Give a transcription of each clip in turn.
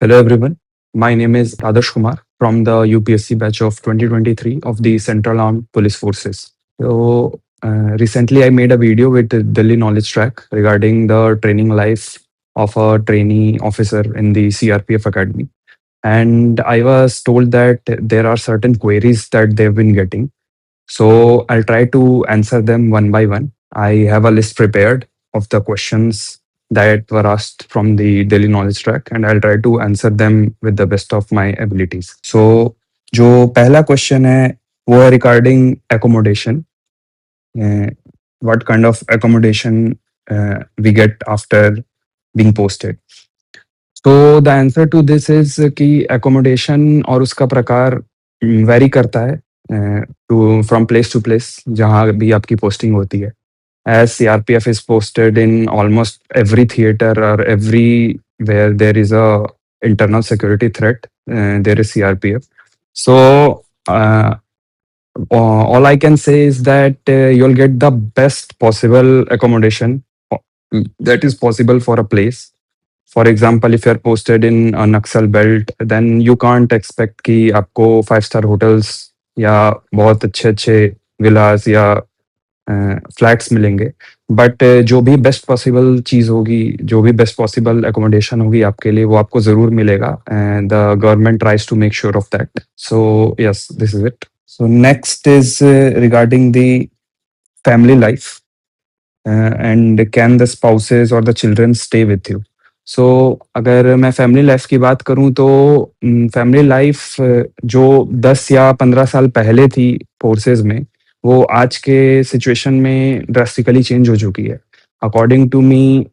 Hello everyone. My name is Adarsh Kumar from the UPSC batch of 2023 of the Central Armed Police Forces. Recently I made a video with the Delhi Knowledge Track regarding the training life of a trainee officer in the CRPF Academy. And I was told that there are certain queries that they've been getting. So I'll try to answer them one by one. I have a list prepared of the questions that were asked from the Delhi Knowledge Track, and I'll try to answer them with the best of my abilities. So जो पहला question है वो है regarding accommodation. What kind of accommodation we get after being posted. So the answer to this is कि accommodation और उसका प्रकार vary करता है to from place to place जहाँ भी आपकी posting होती है. As CRPF is posted in almost every theater or everywhere there is a internal security threat, there is CRPF. So all I can say is that you'll get the best possible accommodation that is possible for a place. For example, if you're posted in a Naxal belt, then you can't expect कि आपको 5 star hotels या बहुत अच्छे villas या flats मिलेंगे. But जो भी best possible चीज़ होगी, जो भी बेस्ट पॉसिबल एकोमोडेशन होगी आपके लिए, वो आपको ज़रूर मिलेगा. And the government tries to make sure of that. So yes, this is it. So next is regarding the family life and can the spouses और the children stay with you. सो अगर मैं फैमिली लाइफ की बात करूं तो family life जो 10 या 15 साल पहले थी फोर्सेस में, वो आज के सिचुएशन में ड्रास्टिकली चेंज हो चुकी है. According to me,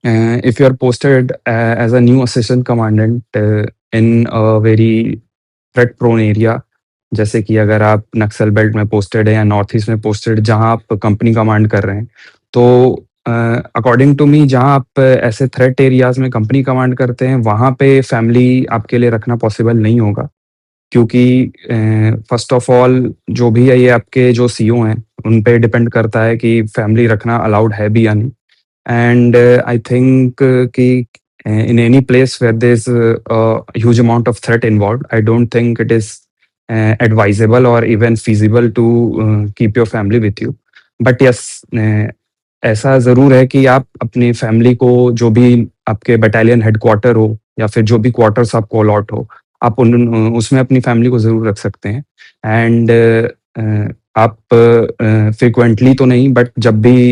if you are posted as a new assistant commandant in a very threat prone area, जैसे कि अगर आप नक्सल बेल्ट में पोस्टेड है या नॉर्थ ईस्ट में पोस्टेड जहां आप कंपनी कमांड कर रहे हैं, तो अकॉर्डिंग टू मी जहां आप ऐसे थ्रेट एरियाज में कंपनी कमांड करते हैं वहां पे फैमिली आपके लिए रखना पॉसिबल नहीं होगा. क्योंकि फर्स्ट ऑफ ऑल जो भी है ये आपके जो सीईओ हैं उन पे डिपेंड करता है कि फैमिली रखना अलाउड है भी या नहीं. एंड आई थिंक कि in any place where there's a huge amount of threat involved, I don't think it is advisable or even feasible to keep your family with you. But yes, ऐसा ज़रूर है कि आप अपनी family को जो भी आपके बटालियन हेडक्वार्टर हो या फिर जो भी क्वार्टर्स आपको अलॉट हो, आप उसमें अपनी फैमिली को ज़रूर रख सकते हैं. एंड आप फ्रिक्वेंटली तो नहीं, बट जब भी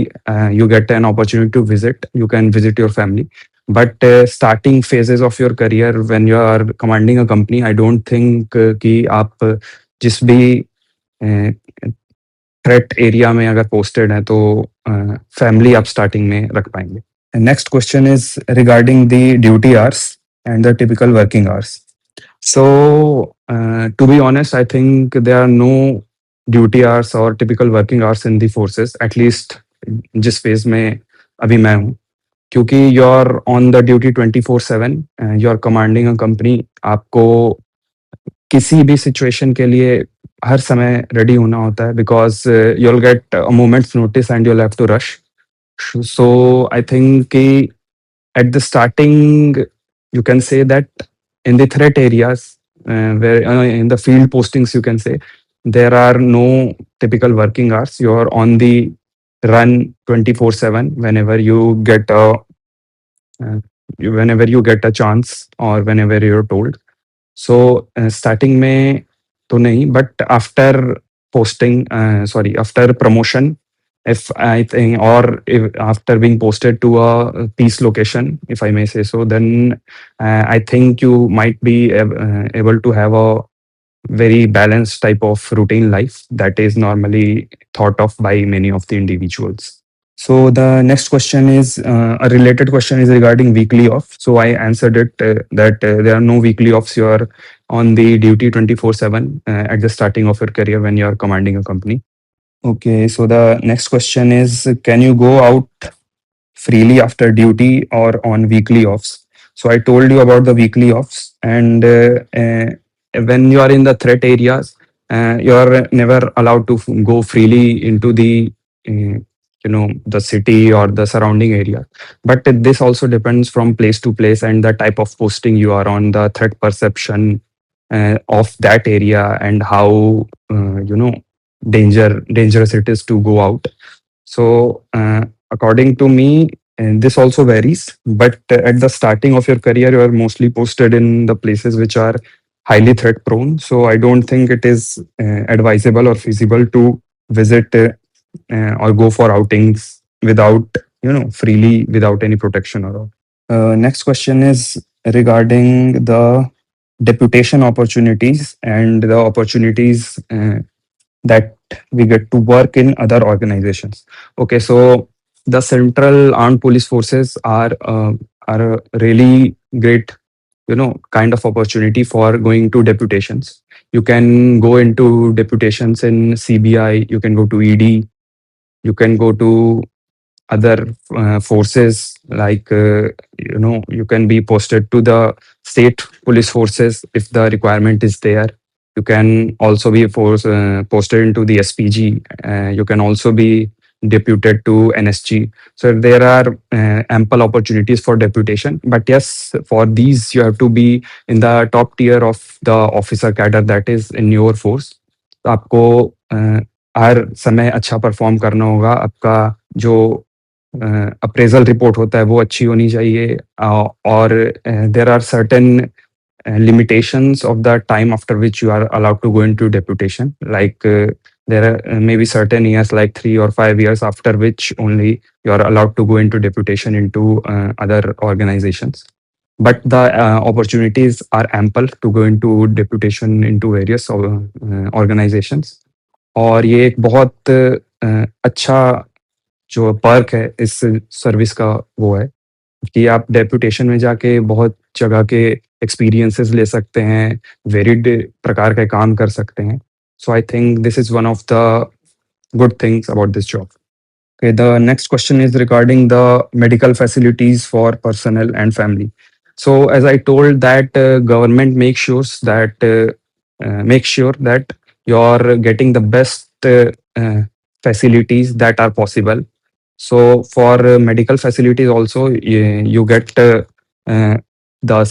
you get an opportunity to visit, you can visit your family. But starting phases of your career when you are commanding a company, I don't think कि आप जिस भी थ्रेट एरिया में अगर पोस्टेड है तो फैमिली आप स्टार्टिंग में रख पाएंगे. Next question is regarding the duty hours and the typical working hours. So, to be honest, I think there are no duty hours or typical working hours in the forces, at least जिस phase में अभी मैं हूँ. क्योंकि you're on the duty 24/7, you're commanding a company, आपको किसी भी situation के लिए हर समय ready होना होता है, because you'll get a moment's notice and you'll have to rush. So I think कि at the starting you can say that in the threat areas, where in the field postings you can say, there are no typical working hours. You are on the run 24/7 whenever you get a chance or whenever you're told. So starting में तो नहीं, but after promotion, if I think, or if after being posted to a peace location, if I may say so, then I think you might be able to have a very balanced type of routine life that is normally thought of by many of the individuals. So the next question is a related question is regarding weekly off. So I answered it that there are no weekly offs. You are on the duty 24/7 at the starting of your career when you are commanding a company. Okay, so the next question is, can you go out freely after duty or on weekly offs? So I told you about the weekly offs, and when you are in the threat areas, you are never allowed to go freely into the the city or the surrounding area. But this also depends from place to place and the type of posting you are on, the threat perception of that area, and how dangerous it is to go out. So, according to me, and this also varies, but at the starting of your career, you are mostly posted in the places which are highly threat prone. So, I don't think it is advisable or feasible to visit or go for outings without, freely without any protection or all. Next question is regarding the deputation opportunities and the opportunities that we get to work in other organizations. Okay, so the Central Armed Police Forces are a really great, kind of opportunity for going to deputations. You can go into deputations in CBI, you can go to ED, you can go to other forces, like you can be posted to the state police forces if the requirement is there. You can also be posted into the SPG. You can also be deputed to NSG. So there are ample opportunities for deputation, but yes, for these you have to be in the top tier of the officer cadre that is in your force. तो आपको हर समय अच्छा perform करना होगा। आपका जो appraisal report होता है वो अच्छी होनी चाहिए, और there are certain limitations of the time after which you are allowed to go into deputation. Like there are maybe certain years, like 3 or 5 years, after which only you are allowed to go into deputation into other organizations. But the opportunities are ample to go into deputation into various organizations. और ये एक बहुत अच्छा जो Perk है इस service का, वो है कि आप डेपुटेशन में जाके बहुत जगह के एक्सपीरियंसेस ले सकते हैं, वेरिड प्रकार के काम कर सकते हैं. So I think this is one of the good things about this job. Okay, the next question is regarding the medical facilities for personnel and family. So, as I told that government makes sure that you're getting the best facilities that are possible. So, for medical facilities also, you get the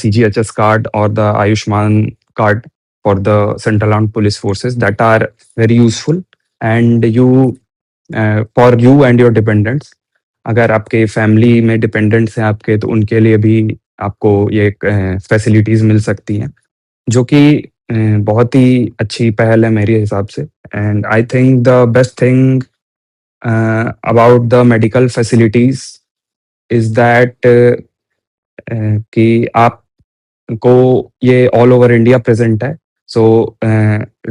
CGHS card or the Ayushman card for the Central Armed Police Forces that are very useful, and for you and your dependents. अगर आपके family में dependents हैं आपके, तो उनके लिए भी आपको ये फैसिलिटीज मिल सकती हैं, जो कि बहुत ही अच्छी पहल है मेरे हिसाब से. And I think the best thing about the medical facilities is that कि आपको ये ऑल ओवर इंडिया प्रेजेंट है. So,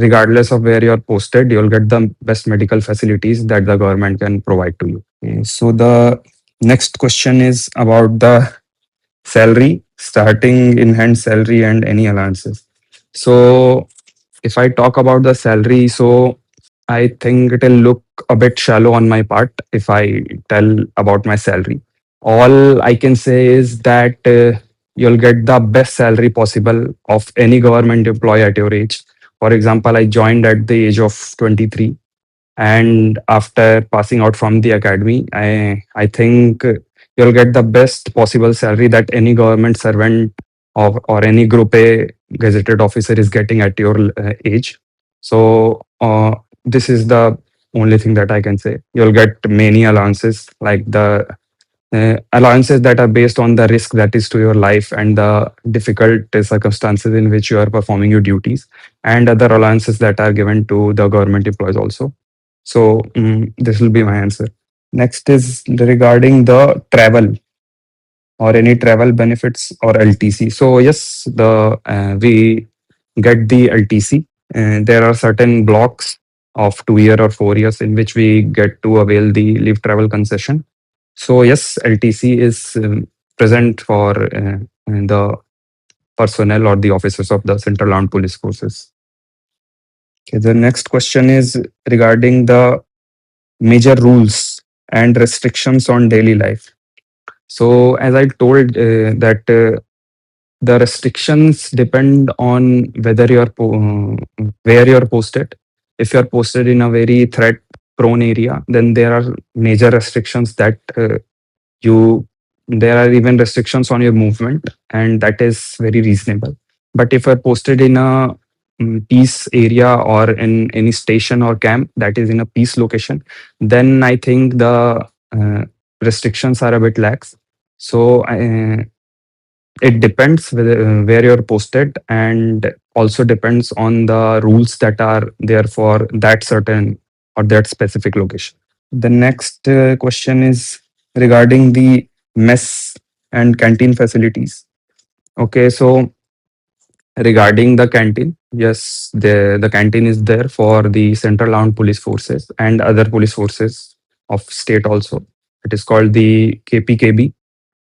regardless of where you're posted, you'll get the best medical facilities that the government can provide to you. Okay, so, the next question is about the salary, starting in hand salary and any allowances. So, if I talk about the salary, so I think it'll look a bit shallow on my part if I tell about my salary. All I can say is that you'll get the best salary possible of any government employee at your age. For example, I joined at the age of 23, and after passing out from the academy, I think you'll get the best possible salary that any government servant or any Group A gazetted officer is getting at your age. So this is the only thing that I can say. You'll get many allowances, like the allowances that are based on the risk that is to your life and the difficult circumstances in which you are performing your duties, and other allowances that are given to the government employees also. So this will be my answer. Next is regarding the travel or any travel benefits or LTC. So yes, the we get the LTC. There are certain blocks of 2 year or 4 years in which we get to avail the leave travel concession. So yes, LTC is present for the personnel or the officers of the Central Armed Police Forces. Okay, the next question is regarding the major rules and restrictions on daily life. So as I told that the restrictions depend on whether where you're posted. If you're posted in a very threat prone area, then there are major restrictions that you there are even restrictions on your movement, and that is very reasonable. But if you're posted in a peace area or in any station or camp that is in a peace location, then I think the restrictions are a bit lax. So it depends where you're posted, and also depends on the rules that are there for that certain or that specific location. The next question is regarding the mess and canteen facilities. Okay, so regarding the canteen, yes, the canteen is there for the Central Armed Police Forces and other police forces of state also. It is called the KPKB,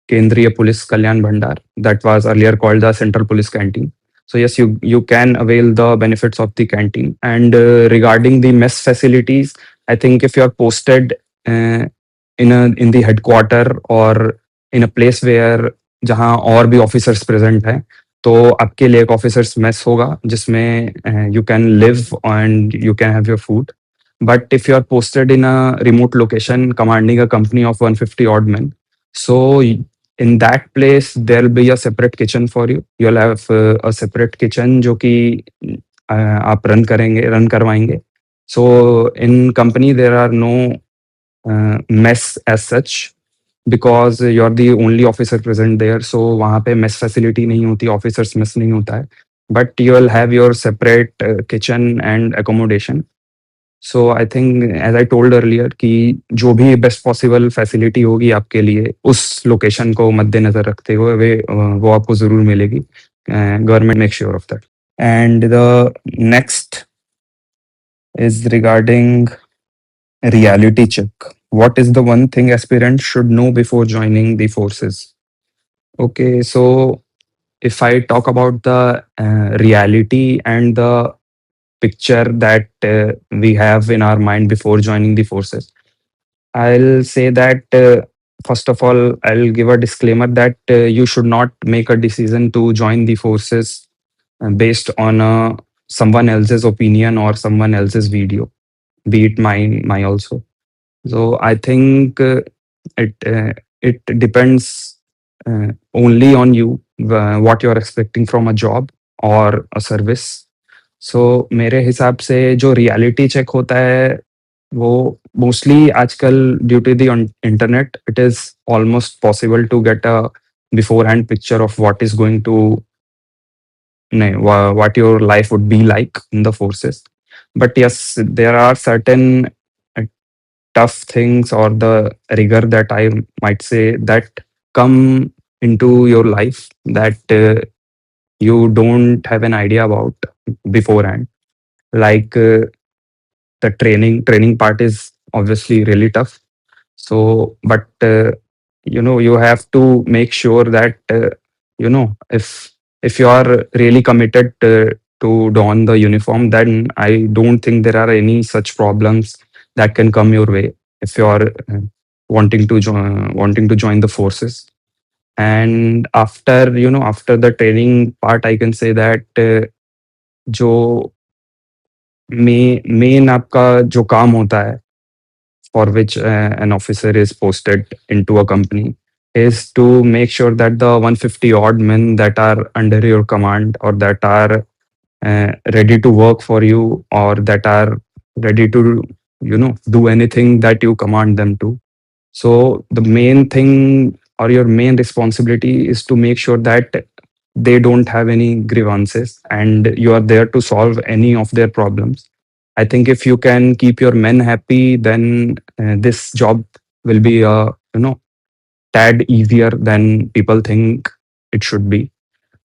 Kendriya Police Kalyan Bhandar, that was earlier called the Central Police Canteen. So yes, you can avail the benefits of the canteen. And regarding the mess facilities, I think if you are posted uh, in the headquarter or in a place where जहाँ और भी officers present हैं, तो आपके लिए एक officers mess होगा जिसमें you can live and you can have your food. But if you are posted in a remote location commanding a company of 150 odd men, so in that place there will be a separate kitchen for you. You'll have a separate kitchen जो कि आप run करवाएंगे. So in company there are no mess as such because you're the only officer present there. So वहाँ पे mess facility नहीं होती, officers mess नहीं होता है. But you will have your separate kitchen and accommodation. So I think as I told earlier कि जो भी बेस्ट पॉसिबल फैसिलिटी होगी आपके लिए उस लोकेशन को मद्देनजर रखते हुए वो आपको जरूर मिलेगी. Government make sure of that. And the next is regarding reality check. What is the one thing aspirants should know before joining the forces? Okay, so if I talk about the reality and the picture that we have in our mind before joining the forces, I'll say that first of all, I'll give a disclaimer that you should not make a decision to join the forces based on someone else's opinion or someone else's video, be it my also. So I think it depends only on you, what you're expecting from a job or a service. सो मेरे हिसाब से जो reality check होता है वो mostly आजकल due to the internet it is almost possible to get a beforehand picture of what is going to what your life would be like in the forces. But yes, there are certain tough things or the rigor that I might say that come into your life that you don't have an idea about beforehand. Like the training part is obviously really tough. So, but you have to make sure that if you are really committed to don the uniform, then I don't think there are any such problems that can come your way if you are wanting to join the forces. And after the training part, I can say that जो main आपका जो काम होता है for which an officer is posted into a company is to make sure that the 150 odd men that are under your command or that are ready to work for you or that are ready to do anything that you command them to. So the main thing or your main responsibility is to make sure that they don't have any grievances and you are there to solve any of their problems. I think if you can keep your men happy, then this job will be tad easier than people think it should be.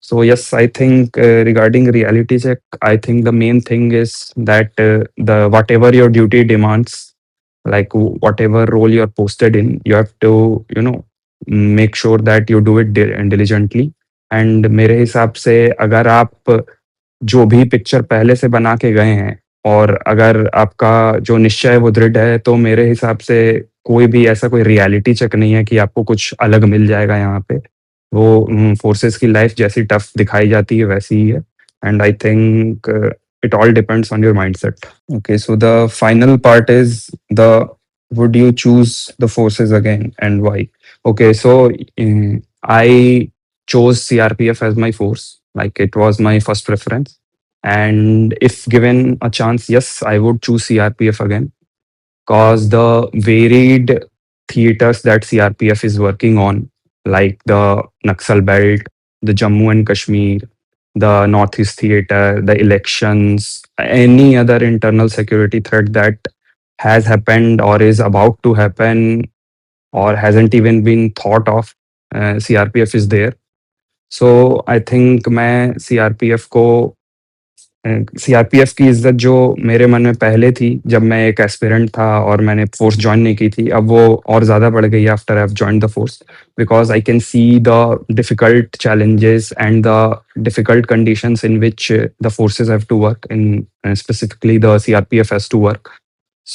So yes, I think regarding reality check, I think the main thing is that the whatever your duty demands, like whatever role you're posted in, you have to make sure that you do it diligently. And मेरे हिसाब से अगर आप जो भी picture पहले से बना के गए हैं और अगर आपका जो निश्चय है वो दृढ़ है, तो मेरे हिसाब से कोई भी ऐसा कोई रियलिटी चेक नहीं है कि आपको कुछ अलग मिल जाएगा यहाँ पे. वो फोर्सेस की लाइफ जैसी टफ दिखाई जाती है वैसी ही है. And I think it all depends on your mindset. Okay, so the final part is the would you choose the forces again and why? Okay, so I chose CRPF as my force. Like it was my first preference. And if given a chance, yes, I would choose CRPF again because the varied theaters that CRPF is working on, like the Naxal Belt, the Jammu and Kashmir, the Northeast Theater, the elections, any other internal security threat that has happened or is about to happen or hasn't even been thought of, CRPF is there. So I think मैं CRPF को CRPF की इज्जत जो मेरे मन में पहले थी जब मैं एक एस्पिरेंट था और मैंने फोर्स ज्वाइन नहीं की थी, अब वो और ज़्यादा बढ़ गई after I have joined the force, because I can see the difficult challenges and the difficult conditions in which the forces have to work in, specifically the CRPF has to work.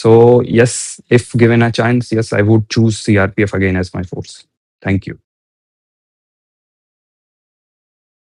So yes, if given a chance, yes, I would choose CRPF again as my force. Thank you.